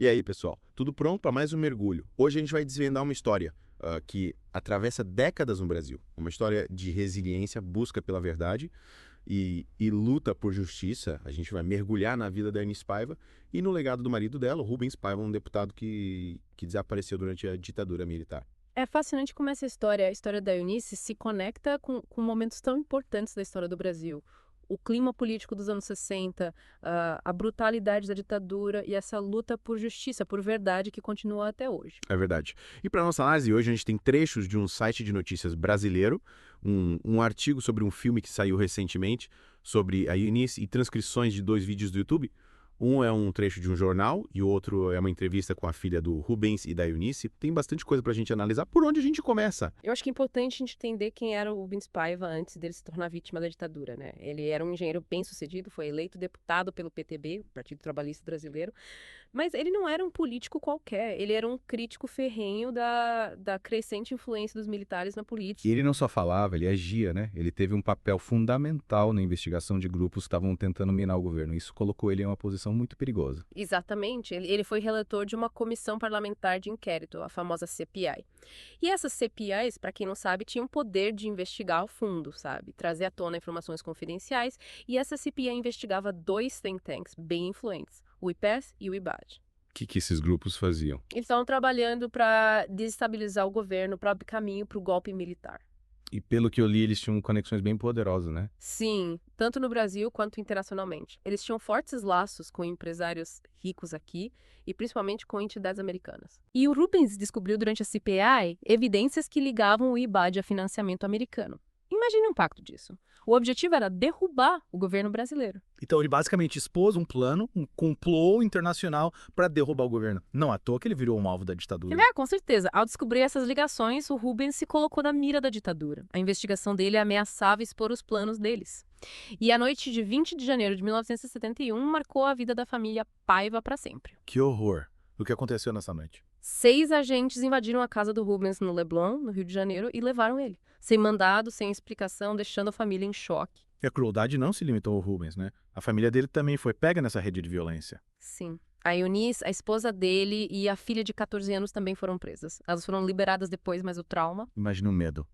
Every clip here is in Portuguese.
E aí, pessoal, tudo pronto para mais um mergulho? Hoje a gente vai desvendar uma história que atravessa décadas no Brasil. Uma história de resiliência, busca pela verdade e luta por justiça. A gente vai mergulhar na vida da Eunice Paiva e no legado do marido dela, o Rubens Paiva, um deputado que desapareceu durante a ditadura militar. É fascinante como essa história, a história da Eunice, se conecta com momentos tão importantes da história do Brasil. O clima político dos anos 60, a brutalidade da ditadura e essa luta por justiça, por verdade que continua até hoje. É verdade. E para nossa análise, hoje a gente tem trechos de um site de notícias brasileiro, um artigo sobre um filme que saiu recentemente sobre a Eunice e transcrições de 2 vídeos do YouTube. Um é um trecho de um jornal e o outro é uma entrevista com a filha do Rubens e da Eunice. Tem bastante coisa para a gente analisar. Por onde a gente começa? Eu acho que é importante a gente entender quem era o Rubens Paiva antes dele se tornar vítima da ditadura, né? Ele era um engenheiro bem-sucedido, foi eleito deputado pelo PTB, Partido Trabalhista Brasileiro, mas ele não era um político qualquer, ele era um crítico ferrenho da crescente influência dos militares na E política. ele não só falava, ele agia, né? Ele teve um papel fundamental na investigação de grupos que estavam tentando minar o governo. Isso colocou ele em uma posição muito perigosa. Exatamente, ele foi relator de uma comissão parlamentar de inquérito, a famosa CPI. E essas CPIs, para quem não sabe, tinham o poder de investigar ao fundo, sabe? Trazer à tona informações confidenciais. E essa CPI investigava 2 think tanks bem influentes, o IPES e o IBAD. O que esses grupos faziam? Eles estavam trabalhando para desestabilizar o governo, para abrir caminho para o golpe militar. E pelo que eu li, eles tinham conexões bem poderosas, né? Sim, tanto no Brasil quanto internacionalmente. Eles tinham fortes laços com empresários ricos aqui e principalmente com entidades americanas. E o Rubens descobriu durante a CPI evidências que ligavam o IBAD a financiamento americano. Imagine o impacto disso. O objetivo era derrubar o governo brasileiro. Então ele basicamente expôs um plano, um complô internacional para derrubar o governo. Não à toa que ele virou um alvo da ditadura. Com certeza. Ao descobrir essas ligações, o Rubens se colocou na mira da ditadura. A investigação dele ameaçava expor os planos deles. E a noite de 20 de janeiro de 1971 marcou a vida da família Paiva para sempre. Que horror o que aconteceu nessa noite. 6 agentes invadiram a casa do Rubens no Leblon, no Rio de Janeiro, e levaram ele. Sem mandado, sem explicação, deixando a família em choque. E a crueldade não se limitou ao Rubens, né? A família dele também foi pega nessa rede de violência. Sim. A Eunice, a esposa dele e a filha de 14 anos também foram presas. Elas foram liberadas depois, mas o trauma Imagina o medo.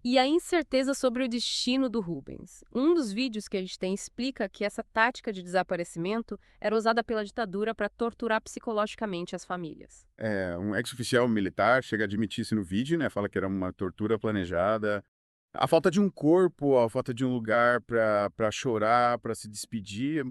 e a incerteza sobre o destino do Rubens. Um dos vídeos que a gente tem explica que essa tática de desaparecimento era usada pela ditadura para torturar psicologicamente as famílias. Um ex-oficial militar chega a admitir isso no vídeo, né? Fala que era uma tortura planejada. A falta de um corpo, a falta de um lugar pra chorar, pra se despedir,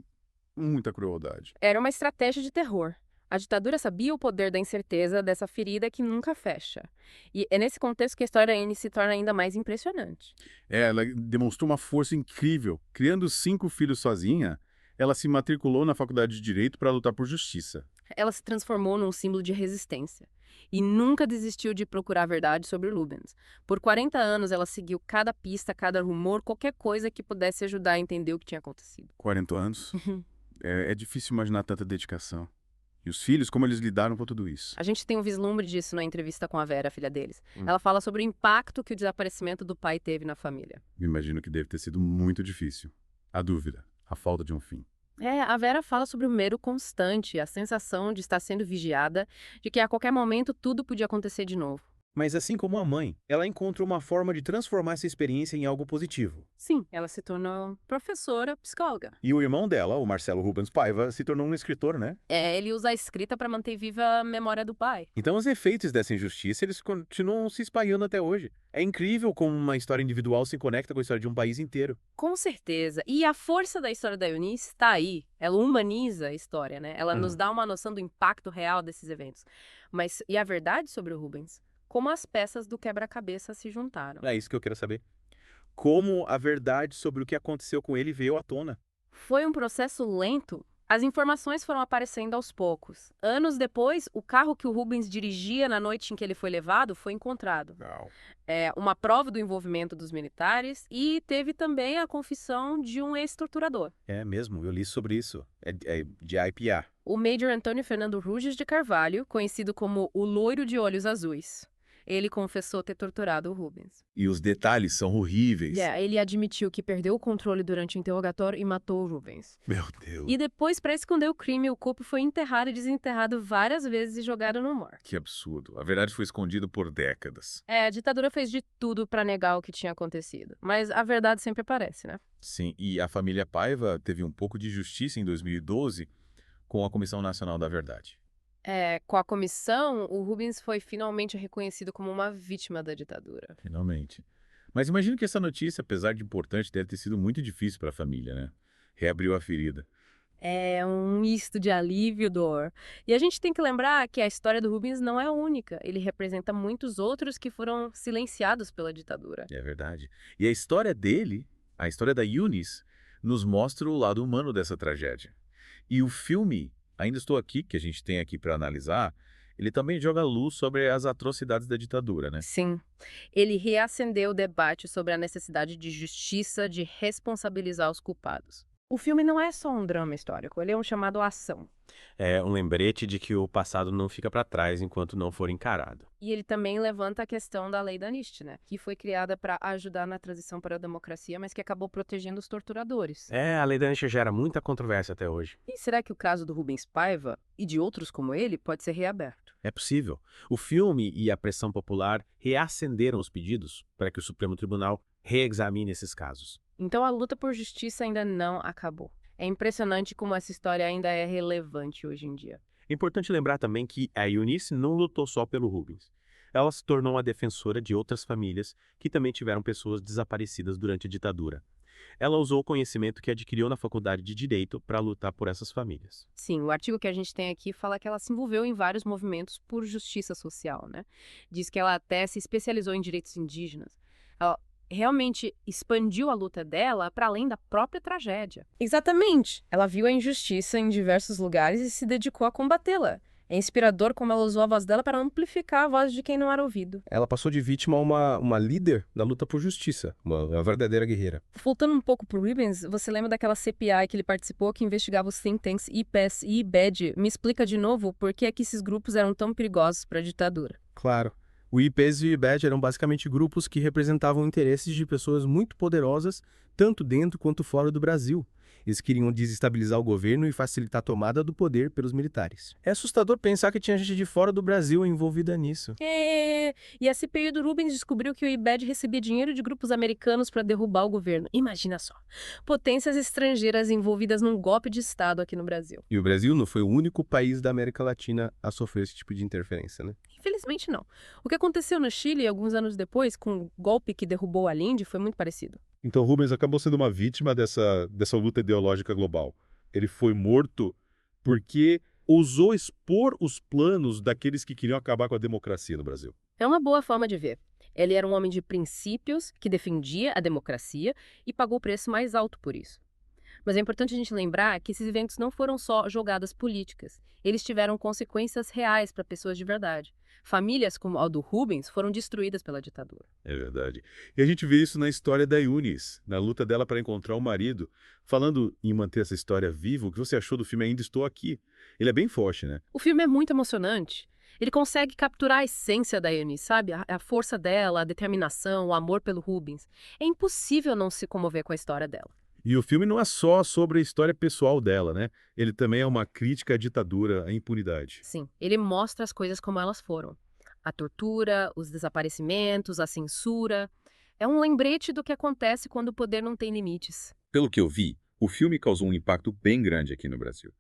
muita crueldade. Era uma estratégia de terror. A ditadura sabia o poder da incerteza dessa ferida que nunca fecha. E é nesse contexto que a história da Anne se torna ainda mais impressionante. Ela demonstrou uma força incrível. Criando 5 filhos sozinha, ela se matriculou na faculdade de Direito para lutar por justiça. Ela se transformou num símbolo de resistência. E nunca desistiu de procurar a verdade sobre Rubens. Por 40 anos, ela seguiu cada pista, cada rumor, qualquer coisa que pudesse ajudar a entender o que tinha acontecido. 40 anos. É difícil imaginar tanta dedicação. E os filhos, como eles lidaram com tudo isso? A gente tem um vislumbre disso na entrevista com a Vera, a filha deles. Ela fala sobre o impacto que o desaparecimento do pai teve na família. Imagino que deve ter sido muito difícil. A dúvida, a falta de um fim. A Vera fala sobre o medo constante, a sensação de estar sendo vigiada, de que a qualquer momento tudo podia acontecer de novo. Mas assim como a mãe, ela encontra uma forma de transformar essa experiência em algo positivo. Sim, ela se tornou professora, psicóloga. E o irmão dela, o Marcelo Rubens Paiva, se tornou um escritor, né? Ele usa a escrita para manter viva a memória do pai. Então os efeitos dessa injustiça, eles continuam se espalhando até hoje. É incrível como uma história individual se conecta com a história de um país inteiro. Com certeza. E a força da história da Eunice está aí. Ela humaniza a história, né? Ela nos dá uma noção do impacto real desses eventos. Mas e a verdade sobre o Rubens? Como as peças do quebra-cabeça se juntaram. É isso que eu quero saber. Como a verdade sobre o que aconteceu com ele veio à tona. Foi um processo lento. As informações foram aparecendo aos poucos. Anos depois, o carro que o Rubens dirigia na noite em que ele foi levado foi encontrado. Legal. Uma prova do envolvimento dos militares e teve também a confissão de um ex-torturador. É mesmo, eu li sobre isso. É de IPA. O Major Antônio Fernando Ruges de Carvalho, conhecido como o Loiro de Olhos Azuis. Ele confessou ter torturado o Rubens. E os detalhes são horríveis. Ele admitiu que perdeu o controle durante o interrogatório e matou o Rubens. Meu Deus. E depois, para esconder o crime, o corpo foi enterrado e desenterrado várias vezes e jogado no mar. Que absurdo. A verdade foi escondida por décadas. A ditadura fez de tudo para negar o que tinha acontecido. Mas a verdade sempre aparece, né? Sim, e a família Paiva teve um pouco de justiça em 2012 com a Comissão Nacional da Verdade. Com a comissão, o Rubens foi finalmente reconhecido como uma vítima da ditadura. Finalmente. Mas imagino que essa notícia, apesar de importante, deve ter sido muito difícil para a família, né? Reabriu a ferida. É um misto de alívio e dor. E a gente tem que lembrar que a história do Rubens não é única. Ele representa muitos outros que foram silenciados pela ditadura. É verdade. E a história dele, a história da Eunice, nos mostra o lado humano dessa tragédia. E o filme Ainda Estou Aqui, que a gente tem aqui para analisar, ele também joga luz sobre as atrocidades da ditadura, né? Sim. Ele reacendeu o debate sobre a necessidade de justiça, de responsabilizar os culpados. O filme não é só um drama histórico, ele é um chamado à ação. É um lembrete de que o passado não fica para trás enquanto não for encarado. E ele também levanta a questão da lei da anistia, né? Que foi criada para ajudar na transição para a democracia, mas que acabou protegendo os torturadores. A lei da anistia gera muita controvérsia até hoje. E será que o caso do Rubens Paiva e de outros como ele pode ser reaberto? É possível. O filme e a pressão popular reacenderam os pedidos para que o Supremo Tribunal reexamine esses casos. Então a luta por justiça ainda não acabou. É impressionante como essa história ainda é relevante hoje em dia. É importante lembrar também que a Eunice não lutou só pelo Rubens. Ela se tornou uma defensora de outras famílias que também tiveram pessoas desaparecidas durante a ditadura. Ela usou o conhecimento que adquiriu na faculdade de Direito para lutar por essas famílias. Sim, o artigo que a gente tem aqui fala que ela se envolveu em vários movimentos por justiça social, né? Diz que ela até se especializou em direitos indígenas. Ela realmente expandiu a luta dela para além da própria tragédia. Exatamente. Ela viu a injustiça em diversos lugares e se dedicou a combatê-la. É inspirador como ela usou a voz dela para amplificar a voz de quem não era ouvido. Ela passou de vítima a uma líder da luta por justiça, uma verdadeira guerreira. Voltando um pouco pro Rubens, você lembra daquela CPI que ele participou que investigava os think tanks IPES e IBED? Me explica de novo por que é que esses grupos eram tão perigosos para a ditadura. Claro. O IPES e o IBED eram basicamente grupos que representavam interesses de pessoas muito poderosas, tanto dentro quanto fora do Brasil. Eles queriam desestabilizar o governo e facilitar a tomada do poder pelos militares. É assustador pensar que tinha gente de fora do Brasil envolvida nisso. E a CPI do Rubens descobriu que o IBED recebia dinheiro de grupos americanos para derrubar o governo. Imagina só. Potências estrangeiras envolvidas num golpe de Estado aqui no Brasil. E o Brasil não foi o único país da América Latina a sofrer esse tipo de interferência, né? Infelizmente não. O que aconteceu no Chile alguns anos depois, com o golpe que derrubou Allende, foi muito parecido. Então Rubens acabou sendo uma vítima dessa luta ideológica global. Ele foi morto porque ousou expor os planos daqueles que queriam acabar com a democracia no Brasil. É uma boa forma de ver. Ele era um homem de princípios que defendia a democracia e pagou o preço mais alto por isso. Mas é importante a gente lembrar que esses eventos não foram só jogadas políticas. Eles tiveram consequências reais para pessoas de verdade. Famílias como a do Rubens foram destruídas pela ditadura. É verdade. E a gente vê isso na história da Eunice, na luta dela para encontrar o marido. Falando em manter essa história viva, o que você achou do filme Ainda Estou Aqui? Ele é bem forte, né? O filme é muito emocionante. Ele consegue capturar a essência da Eunice, sabe? A força dela, a determinação, o amor pelo Rubens. É impossível não se comover com a história dela. E o filme não é só sobre a história pessoal dela, né? Ele também é uma crítica à ditadura, à impunidade. Sim, ele mostra as coisas como elas foram. A tortura, os desaparecimentos, a censura. É um lembrete do que acontece quando o poder não tem limites. Pelo que eu vi, o filme causou um impacto bem grande aqui no Brasil.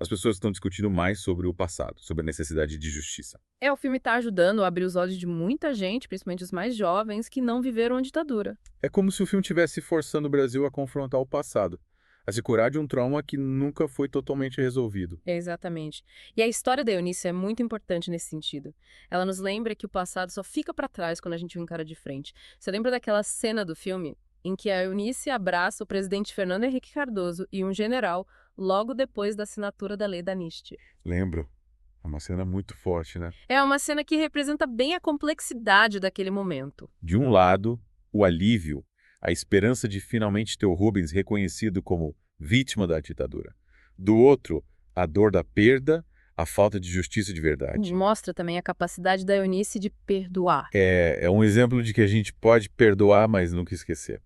As pessoas estão discutindo mais sobre o passado, sobre a necessidade de justiça. O filme está ajudando a abrir os olhos de muita gente, principalmente os mais jovens, que não viveram a ditadura. É como se o filme estivesse forçando o Brasil a confrontar o passado, a se curar de um trauma que nunca foi totalmente resolvido. Exatamente. E a história da Eunice é muito importante nesse sentido. Ela nos lembra que o passado só fica para trás quando a gente o encara de frente. Você lembra daquela cena do filme em que a Eunice abraça o presidente Fernando Henrique Cardoso e um general logo depois da assinatura da lei da anistia? Lembro. É uma cena muito forte, né? É uma cena que representa bem a complexidade daquele momento. De um lado, o alívio, a esperança de finalmente ter o Rubens reconhecido como vítima da ditadura. Do outro, a dor da perda, a falta de justiça de verdade. Mostra também a capacidade da Eunice de perdoar. É um exemplo de que a gente pode perdoar, mas nunca esquecer.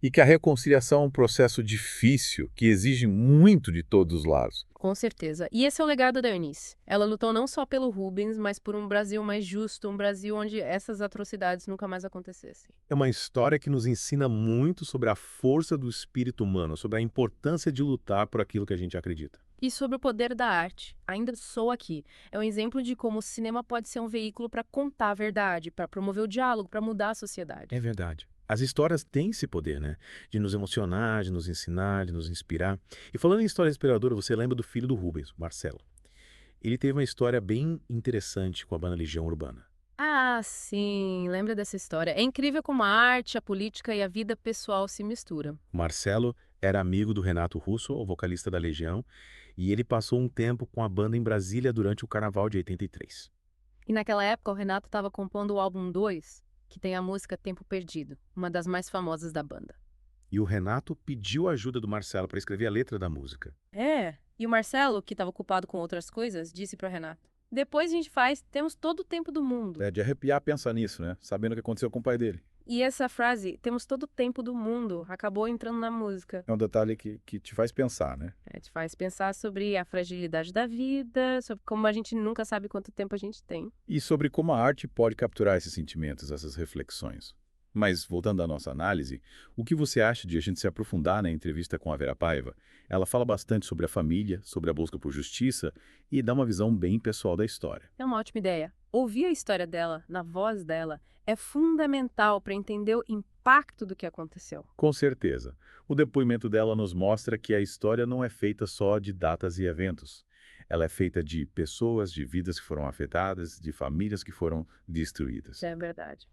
E que a reconciliação é um processo difícil, que exige muito de todos os lados. Com certeza. E esse é o legado da Eunice. Ela lutou não só pelo Rubens, mas por um Brasil mais justo, um Brasil onde essas atrocidades nunca mais acontecessem. É uma história que nos ensina muito sobre a força do espírito humano, sobre a importância de lutar por aquilo que a gente acredita. E sobre o poder da arte. Ainda sou aqui. É um exemplo de como o cinema pode ser um veículo para contar a verdade, para promover o diálogo, para mudar a sociedade. É verdade. As histórias têm esse poder, né? De nos emocionar, de nos ensinar, de nos inspirar. E falando em história inspiradora, você lembra do filho do Rubens, o Marcelo. Ele teve uma história bem interessante com a banda Legião Urbana. Ah, sim, lembra dessa história. É incrível como a arte, a política e a vida pessoal se misturam. O Marcelo era amigo do Renato Russo, o vocalista da Legião, e ele passou um tempo com a banda em Brasília durante o Carnaval de 83. E naquela época o Renato estava compondo o álbum 2, que tem a música Tempo Perdido, uma das mais famosas da banda. E o Renato pediu a ajuda do Marcelo para escrever a letra da música. E o Marcelo, que estava ocupado com outras coisas, disse para o Renato: depois a gente faz, temos todo o tempo do mundo. É de arrepiar pensar nisso, né? Sabendo o que aconteceu com o pai dele. E essa frase, temos todo o tempo do mundo, acabou entrando na música. É um detalhe que te faz pensar, né? Te faz pensar sobre a fragilidade da vida, sobre como a gente nunca sabe quanto tempo a gente tem. E sobre como a arte pode capturar esses sentimentos, essas reflexões. Mas, voltando à nossa análise, o que você acha de a gente se aprofundar na entrevista com a Vera Paiva? Ela fala bastante sobre a família, sobre a busca por justiça e dá uma visão bem pessoal da história. É uma ótima ideia. Ouvir a história dela, na voz dela, é fundamental para entender o impacto do que aconteceu. Com certeza. O depoimento dela nos mostra que a história não é feita só de datas e eventos. Ela é feita de pessoas, de vidas que foram afetadas, de famílias que foram destruídas. É verdade.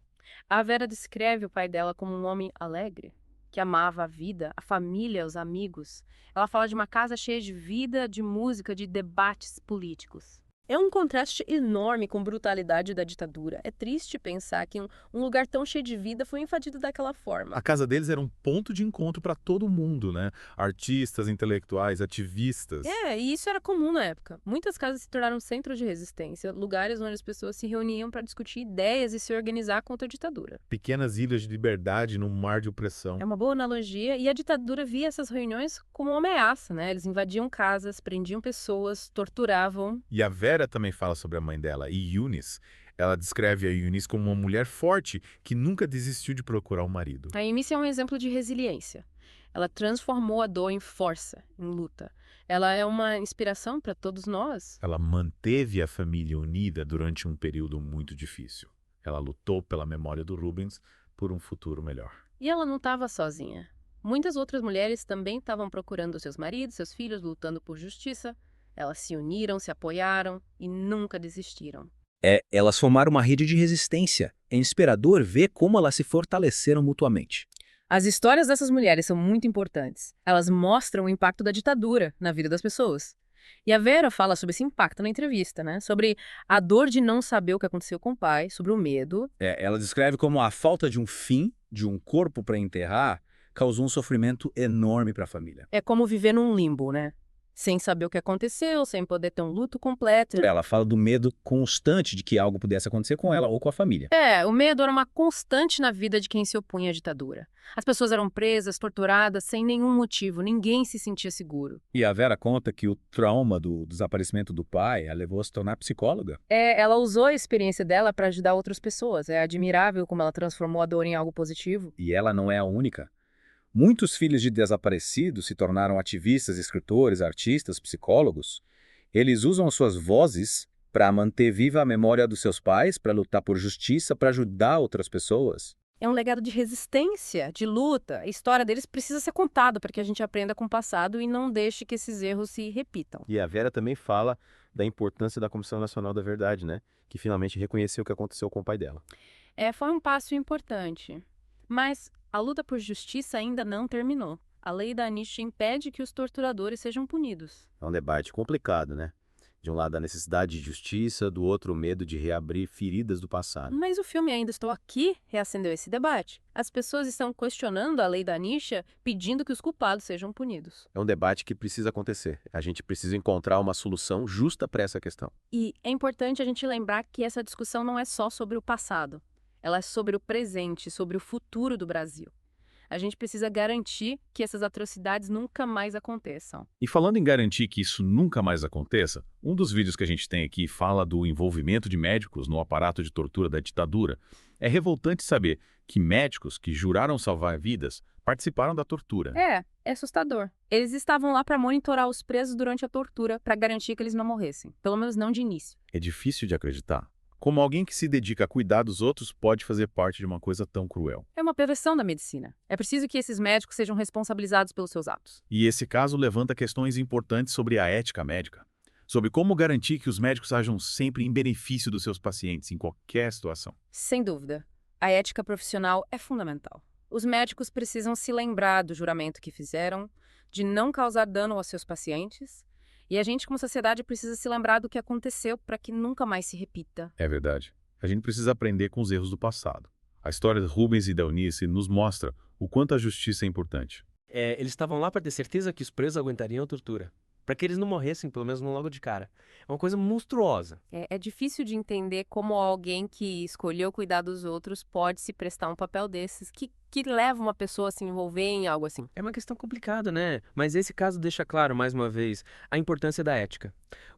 A Vera descreve o pai dela como um homem alegre, que amava a vida, a família, os amigos. Ela fala de uma casa cheia de vida, de música, de debates políticos. É um contraste enorme com a brutalidade da ditadura. É triste pensar que um lugar tão cheio de vida foi invadido daquela forma. A casa deles era um ponto de encontro para todo mundo, né? Artistas, intelectuais, ativistas. E isso era comum na época. Muitas casas se tornaram centros de resistência, lugares onde as pessoas se reuniam para discutir ideias e se organizar contra a ditadura. Pequenas ilhas de liberdade num mar de opressão. É uma boa analogia, e a ditadura via essas reuniões como uma ameaça, né? Eles invadiam casas, prendiam pessoas, torturavam. E a Vera também fala sobre a mãe dela, Eunice. Ela descreve a Eunice como uma mulher forte que nunca desistiu de procurar um marido. A Eunice é um exemplo de resiliência. Ela transformou a dor em força, em luta. Ela é uma inspiração para todos nós. Ela manteve a família unida durante um período muito difícil. Ela lutou pela memória do Rubens por um futuro melhor. E ela não estava sozinha. Muitas outras mulheres também estavam procurando seus maridos, seus filhos, lutando por justiça. Elas se uniram, se apoiaram e nunca desistiram. Elas formaram uma rede de resistência. É inspirador ver como elas se fortaleceram mutuamente. As histórias dessas mulheres são muito importantes. Elas mostram o impacto da ditadura na vida das pessoas. E a Vera fala sobre esse impacto na entrevista, né? Sobre a dor de não saber o que aconteceu com o pai, sobre o medo. Ela descreve como a falta de um fim, de um corpo para enterrar, causou um sofrimento enorme para a família. É como viver num limbo, né? Sem saber o que aconteceu, sem poder ter um luto completo. Ela fala do medo constante de que algo pudesse acontecer com ela ou com a família. O medo era uma constante na vida de quem se opunha à ditadura. As pessoas eram presas, torturadas, sem nenhum motivo, ninguém se sentia seguro. E a Vera conta que o trauma do desaparecimento do pai a levou a se tornar psicóloga. Ela usou a experiência dela para ajudar outras pessoas. É admirável como ela transformou a dor em algo positivo. E ela não é a única. Muitos filhos de desaparecidos se tornaram ativistas, escritores, artistas, psicólogos. Eles usam suas vozes para manter viva a memória dos seus pais, para lutar por justiça, para ajudar outras pessoas. É um legado de resistência, de luta. A história deles precisa ser contada para que a gente aprenda com o passado e não deixe que esses erros se repitam. E a Vera também fala da importância da Comissão Nacional da Verdade, né? Que finalmente reconheceu o que aconteceu com o pai dela. Foi um passo importante. Mas a luta por justiça ainda não terminou. A lei da anistia impede que os torturadores sejam punidos. É um debate complicado, né? De um lado, a necessidade de justiça, do outro, o medo de reabrir feridas do passado. Mas o filme Ainda Estou Aqui reacendeu esse debate. As pessoas estão questionando a lei da anistia, pedindo que os culpados sejam punidos. É um debate que precisa acontecer. A gente precisa encontrar uma solução justa para essa questão. E é importante a gente lembrar que essa discussão não é só sobre o passado. Ela é sobre o presente, sobre o futuro do Brasil. A gente precisa garantir que essas atrocidades nunca mais aconteçam. E falando em garantir que isso nunca mais aconteça, um dos vídeos que a gente tem aqui fala do envolvimento de médicos no aparato de tortura da ditadura. É revoltante saber que médicos que juraram salvar vidas participaram da tortura. É assustador. Eles estavam lá para monitorar os presos durante a tortura, para garantir que eles não morressem. Pelo menos não de início. É difícil de acreditar. Como alguém que se dedica a cuidar dos outros pode fazer parte de uma coisa tão cruel. É uma perversão da medicina. É preciso que esses médicos sejam responsabilizados pelos seus atos. E esse caso levanta questões importantes sobre a ética médica. Sobre como garantir que os médicos ajam sempre em benefício dos seus pacientes, em qualquer situação. Sem dúvida. A ética profissional é fundamental. Os médicos precisam se lembrar do juramento que fizeram, de não causar dano aos seus pacientes. E a gente, como sociedade, precisa se lembrar do que aconteceu para que nunca mais se repita. É verdade. A gente precisa aprender com os erros do passado. A história de Rubens e da Eunice nos mostra o quanto a justiça é importante. Eles estavam lá para ter certeza que os presos aguentariam a tortura. Para que eles não morressem, pelo menos não logo de cara. É uma coisa monstruosa. É difícil de entender como alguém que escolheu cuidar dos outros pode se prestar um papel desses, que leva uma pessoa a se envolver em algo assim. É uma questão complicada, né? Mas esse caso deixa claro, mais uma vez, a importância da ética.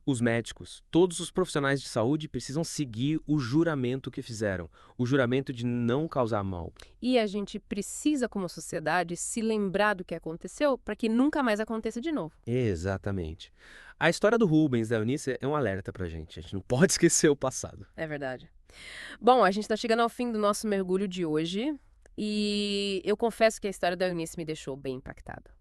Os médicos, todos os profissionais de saúde precisam seguir o juramento que fizeram. O juramento de não causar mal. E a gente precisa, como sociedade, se lembrar do que aconteceu para que nunca mais aconteça de novo. Exatamente. A história do Rubens e da Eunice é um alerta pra gente. A gente não pode esquecer o passado. É verdade. Bom, a gente está chegando ao fim do nosso mergulho de hoje. E eu confesso que a história da Eunice me deixou bem impactada.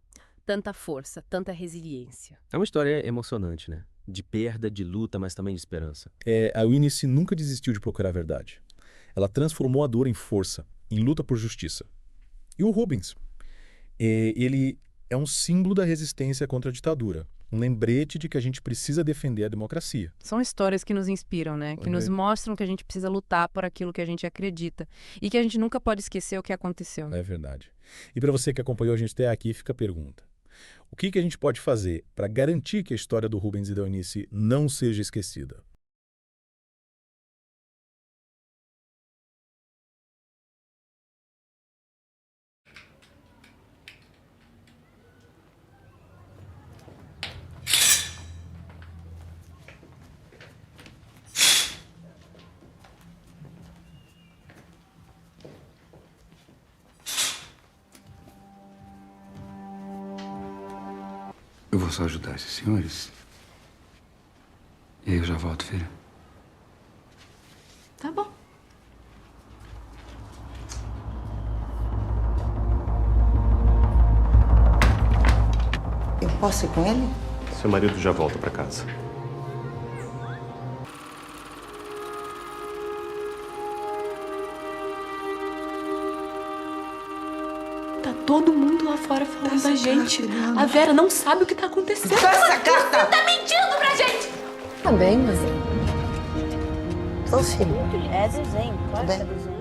Tanta força, tanta resiliência. É uma história emocionante, né? De perda, de luta, mas também de esperança. A Eunice nunca desistiu de procurar a verdade. Ela transformou a dor em força, em luta por justiça. E o Rubens? Ele é um símbolo da resistência contra a ditadura. Um lembrete de que a gente precisa defender a democracia. São histórias que nos inspiram, né? Que nos mostram que a gente precisa lutar por aquilo que a gente acredita. E que a gente nunca pode esquecer o que aconteceu. É verdade. E para você que acompanhou a gente até aqui, fica a pergunta. O que a gente pode fazer para garantir que a história do Rubens e da Eunice não seja esquecida? Eu vou só ajudar esses senhores. E aí eu já volto, filha. Tá bom. Eu posso ir com ele? Seu marido já volta pra casa. Tá todo mundo lá fora falando da gente. A Vera não sabe o que tá acontecendo. Essa carta! Você tá mentindo pra gente! Tá bem, mas... Ô, filho. É desenho, claro que é desenho.